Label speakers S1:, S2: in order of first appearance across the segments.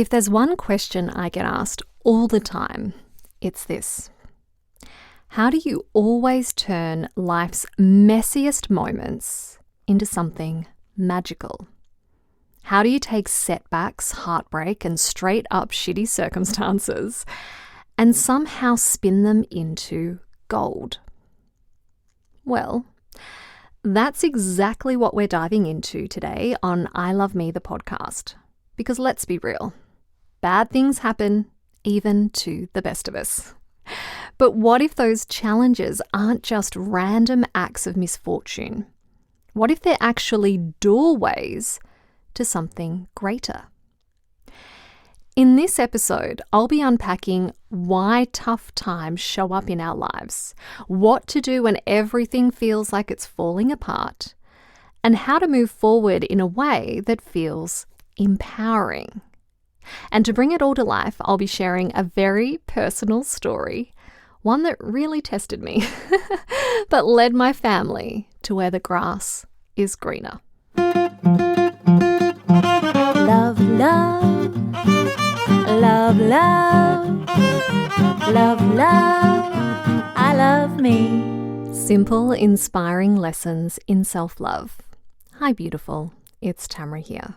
S1: If there's one question I get asked all the time, it's this. How do you always turn life's messiest moments into something magical? How do you take setbacks, heartbreak, and straight up shitty circumstances and somehow spin them into gold? Well, that's exactly what we're diving into today on I Love Me, the podcast. Because let's be real, bad things happen even to the best of us. But what if those challenges aren't just random acts of misfortune? What if they're actually doorways to something greater? In this episode, I'll be unpacking why tough times show up in our lives, what to do when everything feels like it's falling apart, and how to move forward in a way that feels empowering. And to bring it all to life, I'll be sharing a very personal story, one that really tested me, but led my family to where the grass is greener.
S2: Love, love, love, love, love, love, I love me.
S1: Simple, inspiring lessons in self-love. Hi, beautiful. It's Tamara here.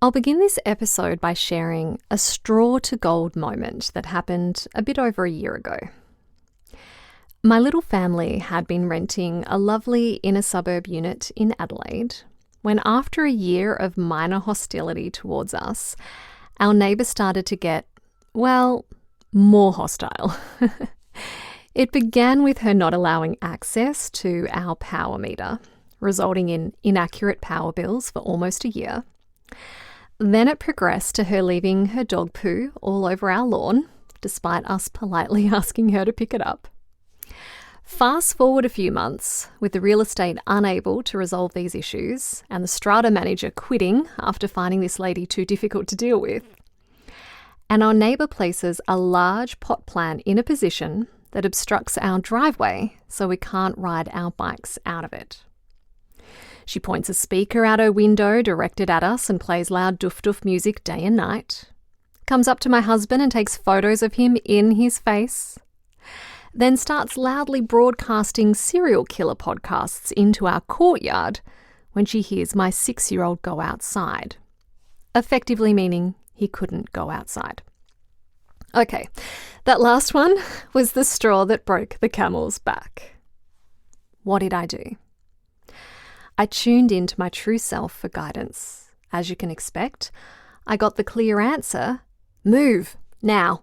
S1: I'll begin this episode by sharing a straw to gold moment that happened a bit over a year ago. My little family had been renting a lovely inner suburb unit in Adelaide when, after a year of minor hostility towards us, our neighbour started to get, well, more hostile. It began with her not allowing access to our power meter, resulting in inaccurate power bills for almost a year. Then it progressed to her leaving her dog poo all over our lawn, despite us politely asking her to pick it up. Fast forward a few months, with the real estate unable to resolve these issues and the strata manager quitting after finding this lady too difficult to deal with. And our neighbour places a large pot plant in a position that obstructs our driveway so we can't ride our bikes out of it. She points a speaker out her window directed at us and plays loud doof-doof music day and night. Comes up to my husband and takes photos of him in his face. Then starts loudly broadcasting serial killer podcasts into our courtyard when she hears my 6-year-old go outside. Effectively meaning he couldn't go outside. Okay, that last one was the straw that broke the camel's back. What did I do? I tuned into my true self for guidance. As you can expect, I got the clear answer, move now.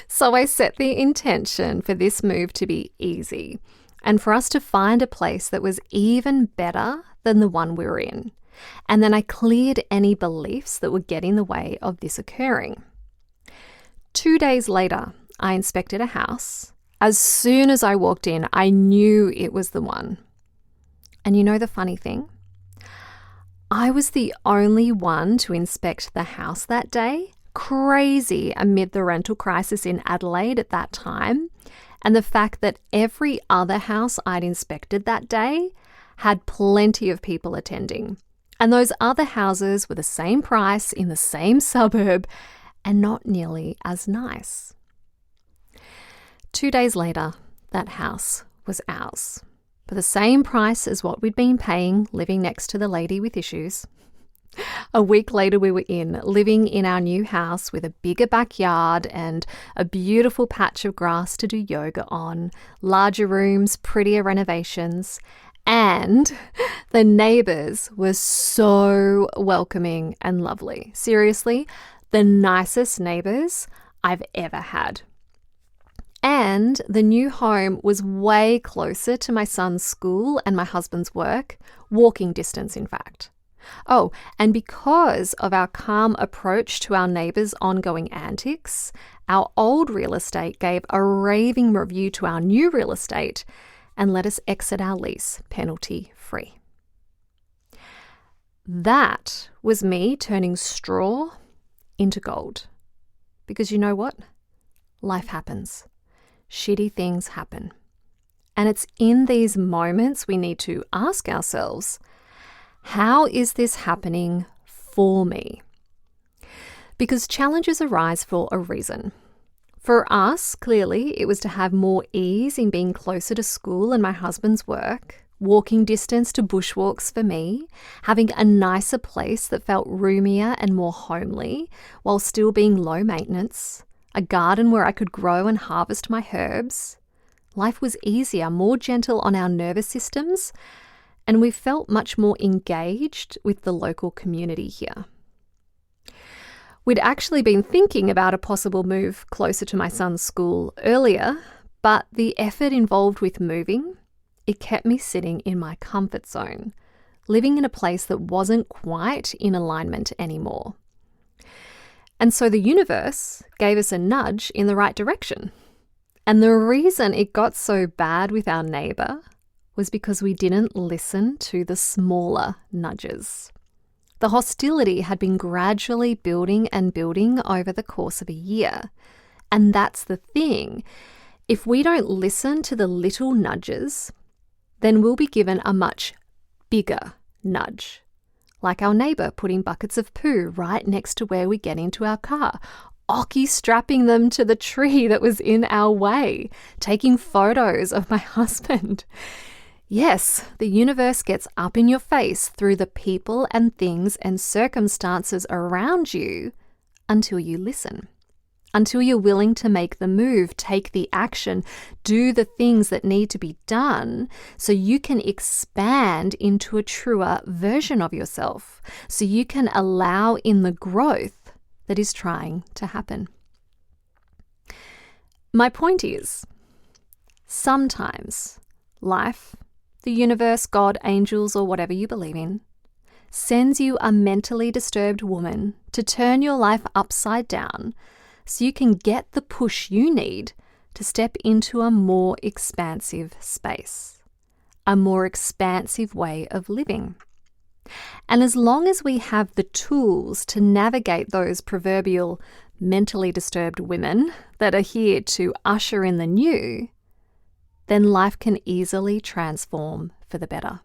S1: So I set the intention for this move to be easy and for us to find a place that was even better than the one we were in. And then I cleared any beliefs that would get in the way of this occurring. 2 days later, I inspected a house. As soon as I walked in, I knew it was the one. And you know the funny thing? I was the only one to inspect the house that day. Crazy amid the rental crisis in Adelaide at that time, and the fact that every other house I'd inspected that day had plenty of people attending. And those other houses were the same price in the same suburb and not nearly as nice. 2 days later, that house was ours, for the same price as what we'd been paying living next to the lady with issues. A week later, we were living in our new house with a bigger backyard and a beautiful patch of grass to do yoga on, larger rooms, prettier renovations, and the neighbours were so welcoming and lovely. Seriously, the nicest neighbours I've ever had. And the new home was way closer to my son's school and my husband's work, walking distance, in fact. Oh, and because of our calm approach to our neighbours' ongoing antics, our old real estate gave a raving review to our new real estate and let us exit our lease penalty-free. That was me turning straw into gold. Because you know what? Life happens. Shitty things happen. And it's in these moments we need to ask ourselves, how is this happening for me. Because challenges arise for a reason. For us, clearly, it was to have more ease in being closer to school and my husband's work, walking distance to bushwalks for me, having a nicer place that felt roomier and more homely while still being low maintenance, a garden where I could grow and harvest my herbs. Life was easier, more gentle on our nervous systems, and we felt much more engaged with the local community here. We'd actually been thinking about a possible move closer to my son's school earlier, but the effort involved with moving, it kept me sitting in my comfort zone, living in a place that wasn't quite in alignment anymore. And so the universe gave us a nudge in the right direction. And the reason it got so bad with our neighbour was because we didn't listen to the smaller nudges. The hostility had been gradually building and building over the course of a year. And that's the thing. If we don't listen to the little nudges, then we'll be given a much bigger nudge. Like our neighbour putting buckets of poo right next to where we get into our car, Occy strapping them to the tree that was in our way, taking photos of my husband. Yes, the universe gets up in your face through the people and things and circumstances around you until you listen, until you're willing to make the move, take the action, do the things that need to be done so you can expand into a truer version of yourself, so you can allow in the growth that is trying to happen. My point is, sometimes life, the universe, God, angels, or whatever you believe in, sends you a mentally disturbed woman to turn your life upside down so you can get the push you need to step into a more expansive space, a more expansive way of living. And as long as we have the tools to navigate those proverbial mentally disturbed women that are here to usher in the new, then life can easily transform for the better.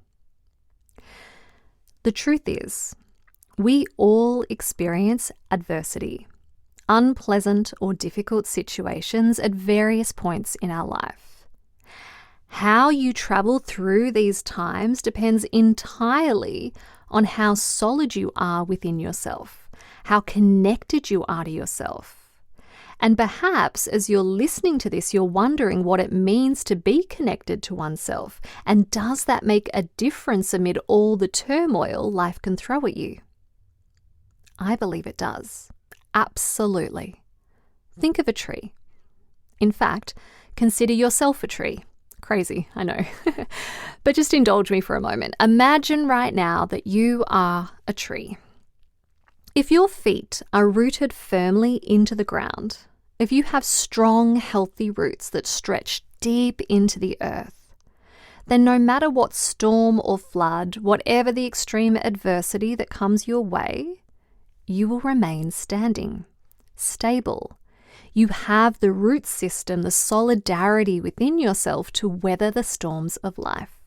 S1: The truth is, we all experience adversity, unpleasant or difficult situations at various points in our life. How you travel through these times depends entirely on how solid you are within yourself, how connected you are to yourself. And perhaps as you're listening to this, you're wondering what it means to be connected to oneself. And does that make a difference amid all the turmoil life can throw at you? I believe it does. Absolutely. Think of a tree. In fact, consider yourself a tree. Crazy, I know. But just indulge me for a moment. Imagine right now that you are a tree. If your feet are rooted firmly into the ground, if you have strong, healthy roots that stretch deep into the earth, then no matter what storm or flood, whatever the extreme adversity that comes your way, you will remain standing, stable. You have the root system, the solidarity within yourself to weather the storms of life.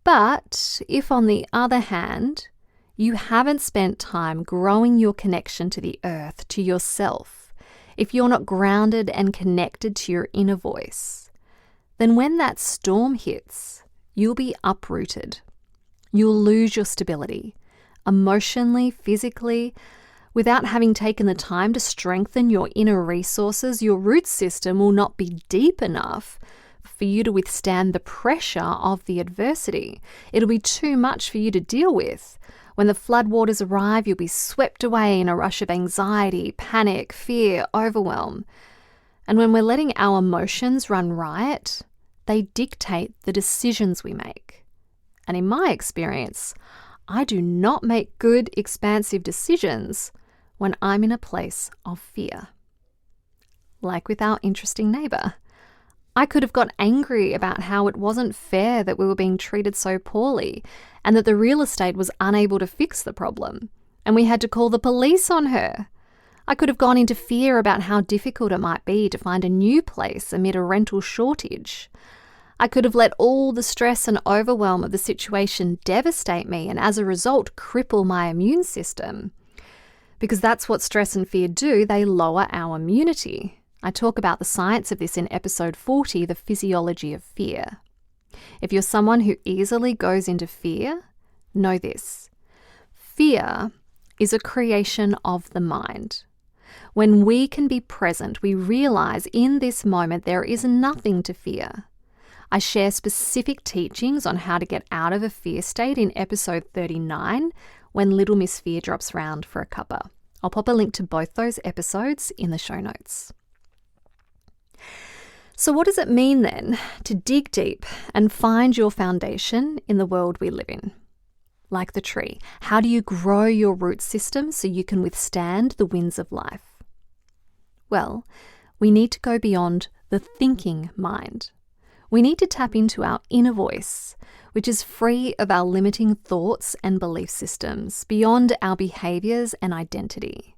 S1: But if, on the other hand, you haven't spent time growing your connection to the earth, to yourself, if you're not grounded and connected to your inner voice, then when that storm hits, you'll be uprooted. You'll lose your stability, emotionally, physically. Without having taken the time to strengthen your inner resources, your root system will not be deep enough for you to withstand the pressure of the adversity. It'll be too much for you to deal with. When the floodwaters arrive, you'll be swept away in a rush of anxiety, panic, fear, overwhelm. And when we're letting our emotions run riot, they dictate the decisions we make. And in my experience, I do not make good, expansive decisions when I'm in a place of fear. Like with our interesting neighbour. I could have got angry about how it wasn't fair that we were being treated so poorly and that the real estate was unable to fix the problem, and we had to call the police on her. I could have gone into fear about how difficult it might be to find a new place amid a rental shortage. I could have let all the stress and overwhelm of the situation devastate me and as a result cripple my immune system. Because that's what stress and fear do, they lower our immunity. I talk about the science of this in episode 40, The Physiology of Fear. If you're someone who easily goes into fear, know this. Fear is a creation of the mind. When we can be present, we realize in this moment there is nothing to fear. I share specific teachings on how to get out of a fear state in episode 39, when Little Miss Fear drops round for a cuppa. I'll pop a link to both those episodes in the show notes. So what does it mean then to dig deep and find your foundation in the world we live in? Like the tree, how do you grow your root system so you can withstand the winds of life? Well, we need to go beyond the thinking mind. We need to tap into our inner voice, which is free of our limiting thoughts and belief systems, beyond our behaviors and identity.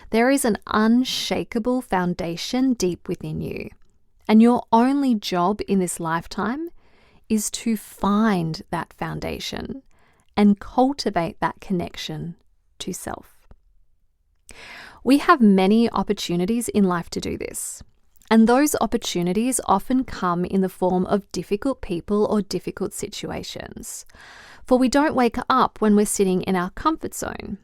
S1: There is an unshakable foundation deep within you, and your only job in this lifetime is to find that foundation and cultivate that connection to self. We have many opportunities in life to do this. And those opportunities often come in the form of difficult people or difficult situations. For we don't wake up when we're sitting in our comfort zone.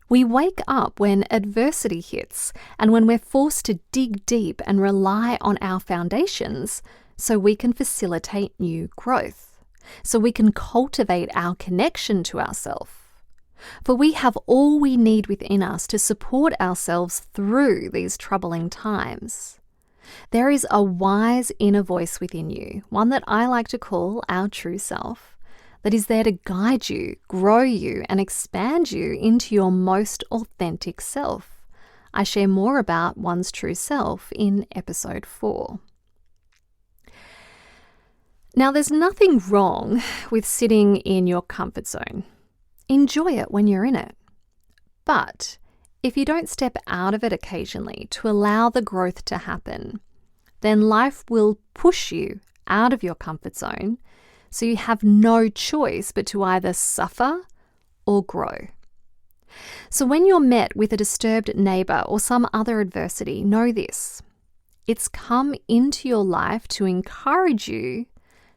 S1: We wake up when adversity hits and when we're forced to dig deep and rely on our foundations so we can facilitate new growth, so we can cultivate our connection to ourselves. For we have all we need within us to support ourselves through these troubling times. There is a wise inner voice within you, one that I like to call our true self, that is there to guide you, grow you, and expand you into your most authentic self. I share more about one's true self in episode 4. Now, there's nothing wrong with sitting in your comfort zone. Enjoy it when you're in it. But if you don't step out of it occasionally to allow the growth to happen, then life will push you out of your comfort zone, so you have no choice but to either suffer or grow. So when you're met with a disturbed neighbour or some other adversity, know this. It's come into your life to encourage you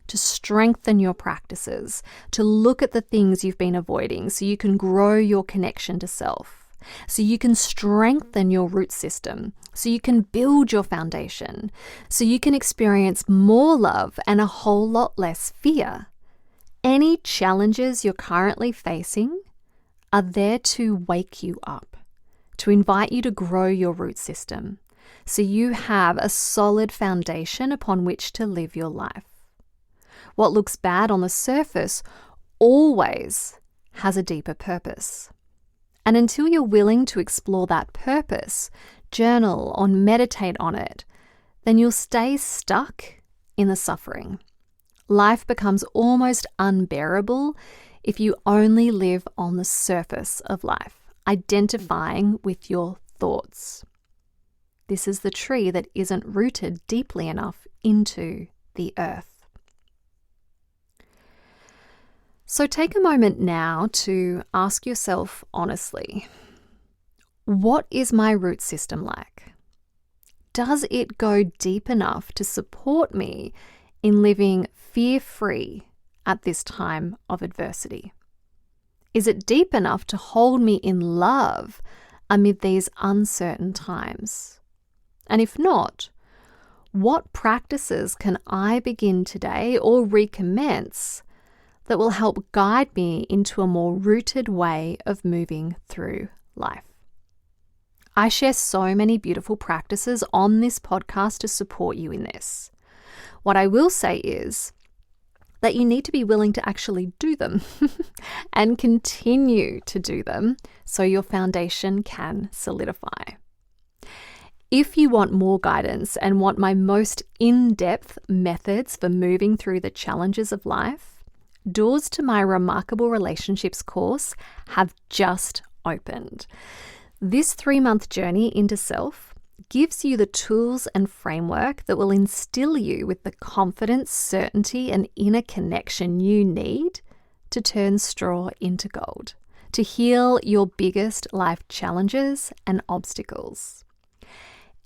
S1: to strengthen your practices, to look at the things you've been avoiding so you can grow your connection to self, so you can strengthen your root system, so you can build your foundation, so you can experience more love and a whole lot less fear. Any challenges you're currently facing are there to wake you up, to invite you to grow your root system, so you have a solid foundation upon which to live your life. What looks bad on the surface always has a deeper purpose. And until you're willing to explore that purpose, journal or meditate on it, then you'll stay stuck in the suffering. Life becomes almost unbearable if you only live on the surface of life, identifying with your thoughts. This is the tree that isn't rooted deeply enough into the earth. So take a moment now to ask yourself honestly, what is my root system like? Does it go deep enough to support me in living fear-free at this time of adversity? Is it deep enough to hold me in love amid these uncertain times? And if not, what practices can I begin today or recommence that will help guide me into a more rooted way of moving through life? I share so many beautiful practices on this podcast to support you in this. What I will say is that you need to be willing to actually do them and continue to do them so your foundation can solidify. If you want more guidance and want my most in-depth methods for moving through the challenges of life, doors to my Remarkable Relationships course have just opened. This 3-month journey into self gives you the tools and framework that will instill you with the confidence, certainty, and inner connection you need to turn straw into gold, to heal your biggest life challenges and obstacles.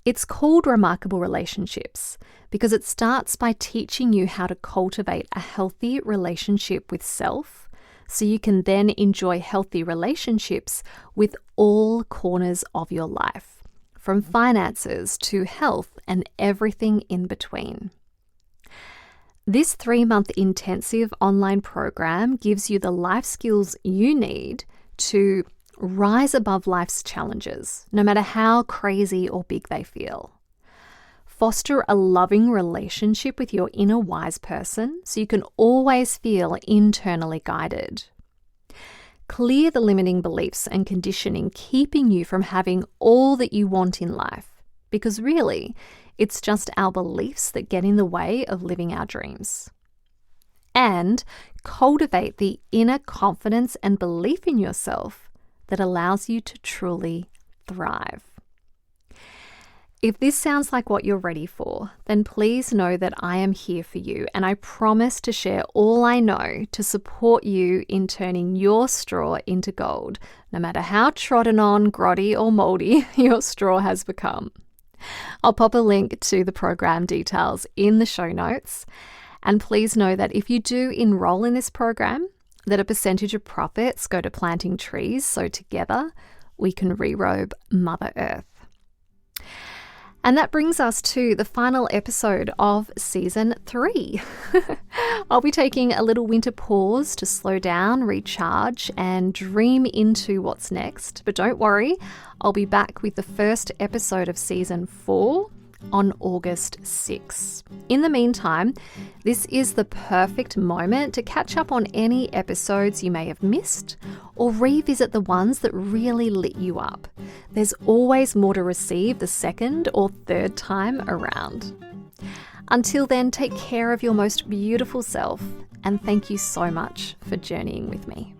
S1: It's called Remarkable Relationships because it starts by teaching you how to cultivate a healthy relationship with self so you can then enjoy healthy relationships with all corners of your life, from finances to health and everything in between. This 3-month intensive online program gives you the life skills you need to rise above life's challenges, no matter how crazy or big they feel. Foster a loving relationship with your inner wise person so you can always feel internally guided. Clear the limiting beliefs and conditioning keeping you from having all that you want in life, because really, it's just our beliefs that get in the way of living our dreams. And cultivate the inner confidence and belief in yourself that allows you to truly thrive. If this sounds like what you're ready for, then please know that I am here for you, and I promise to share all I know to support you in turning your straw into gold, no matter how trodden on, grotty, or moldy your straw has become. I'll pop a link to the program details in the show notes, and please know that if you do enroll in this program, that a percentage of profits go to planting trees so together we can re-robe Mother Earth. And that brings us to the final episode of Season 3. I'll be taking a little winter pause to slow down, recharge, and dream into what's next. But don't worry, I'll be back with the first episode of Season 4 on August 6. In the meantime, this is the perfect moment to catch up on any episodes you may have missed or revisit the ones that really lit you up. There's always more to receive the second or third time around. Until then, take care of your most beautiful self, and thank you so much for journeying with me.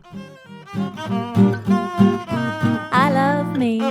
S2: I love me.